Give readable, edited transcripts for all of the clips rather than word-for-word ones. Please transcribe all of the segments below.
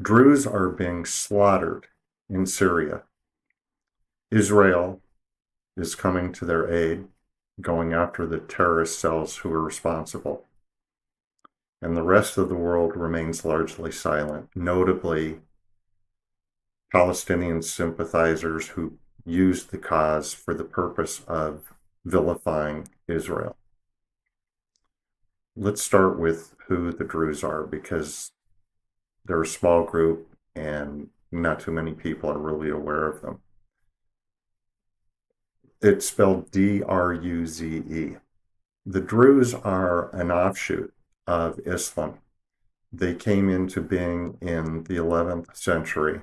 Druze are being slaughtered in Syria. Israel is coming to their aid, going after the terrorist cells who are responsible. And the rest of the world remains largely silent, notably Palestinian sympathizers who use the cause for the purpose of vilifying Israel. Let's start with who the Druze are, because they're a small group and not too many people are really aware of them. It's spelled D-R-U-Z-E. The Druze are an offshoot of Islam. They came into being in the 11th century.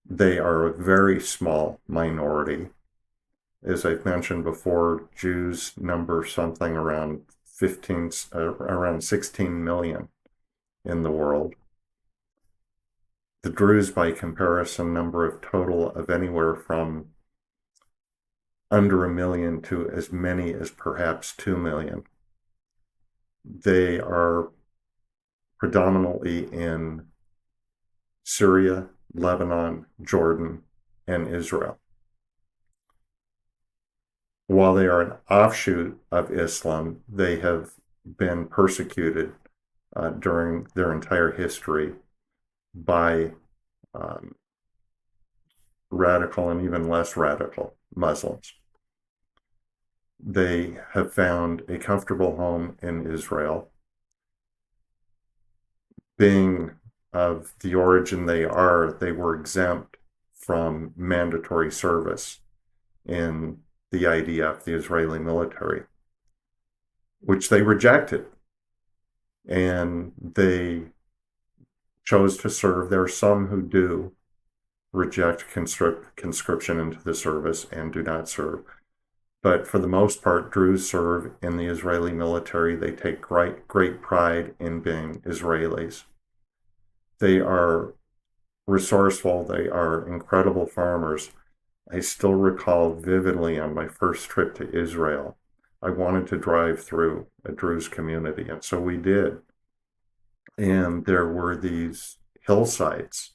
They are a very small minority. As I've mentioned before, Jews number something around 16 million in the world. The Druze, by comparison, number of total of anywhere from under 1 million to as many as perhaps 2 million. They are predominantly in Syria, Lebanon, Jordan, and Israel. While they are an offshoot of Islam, they have been persecuted during their entire history by radical and even less radical Muslims. They have found a comfortable home in Israel. Being of the origin they were exempt from mandatory service in the IDF, the Israeli military, which they rejected. And they chose to serve. There are some who do reject conscription into the service and do not serve. But for the most part, Druze serve in the Israeli military. They take great pride in being Israelis. They are resourceful. They are incredible farmers. I still recall vividly on my first trip to Israel, I wanted to drive through a Druze community, and so we did. And there were these hillsides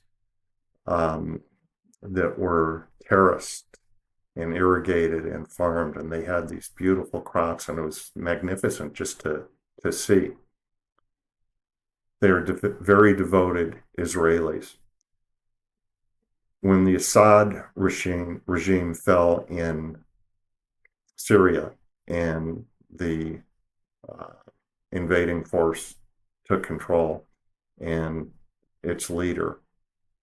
that were terraced and irrigated and farmed, and they had these beautiful crops, and it was magnificent just to see. They are very devoted Israelis. When the Assad regime fell in Syria and the invading force took control and its leader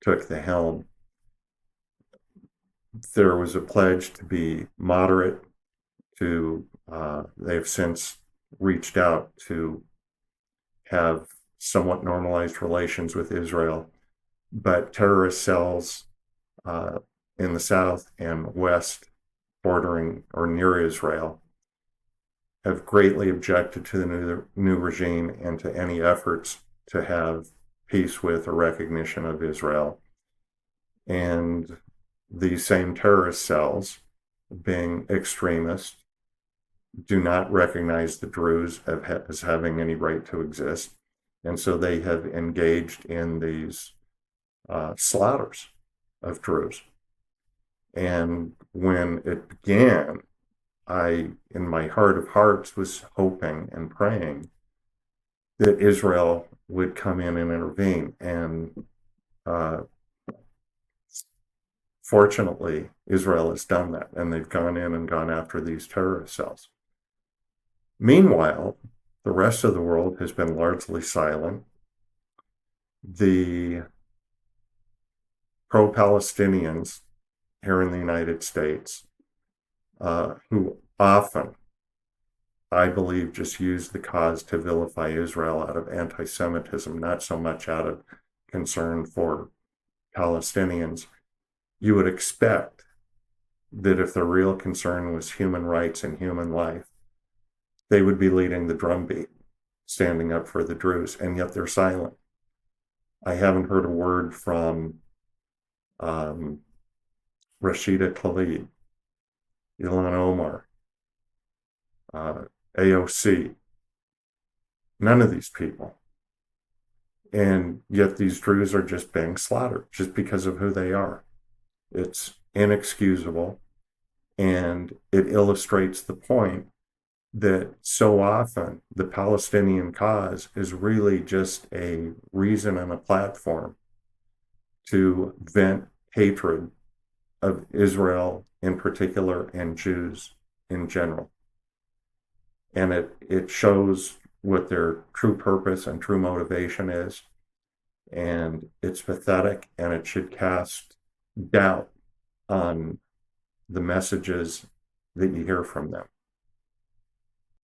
took the helm, there was a pledge to be moderate. They've since reached out to have somewhat normalized relations with Israel, but terrorist cells in the south and west bordering or near Israel have greatly objected to the new regime and to any efforts to have peace with or recognition of Israel. And these same terrorist cells, being extremist, do not recognize the Druze as having any right to exist. And so they have engaged in these slaughters of Druze. And when it began, I, in my heart of hearts, was hoping and praying that Israel would come in and intervene. And fortunately, Israel has done that, and they've gone in and gone after these terrorist cells. Meanwhile, the rest of the world has been largely silent. The pro-Palestinians here in the United States, who often, I believe, just use the cause to vilify Israel out of anti-Semitism, not so much out of concern for Palestinians. You would expect that if the real concern was human rights and human life, they would be leading the drumbeat, standing up for the Druze, and yet they're silent. I haven't heard a word from Rashida Tlaib, Ilhan Omar, AOC. None of these people. And yet these Druze are just being slaughtered just because of who they are. It's inexcusable, and it illustrates the point that so often the Palestinian cause is really just a reason and a platform to vent hatred of Israel in particular and Jews in general. And it shows what their true purpose and true motivation is. And it's pathetic, and it should cast doubt on the messages that you hear from them.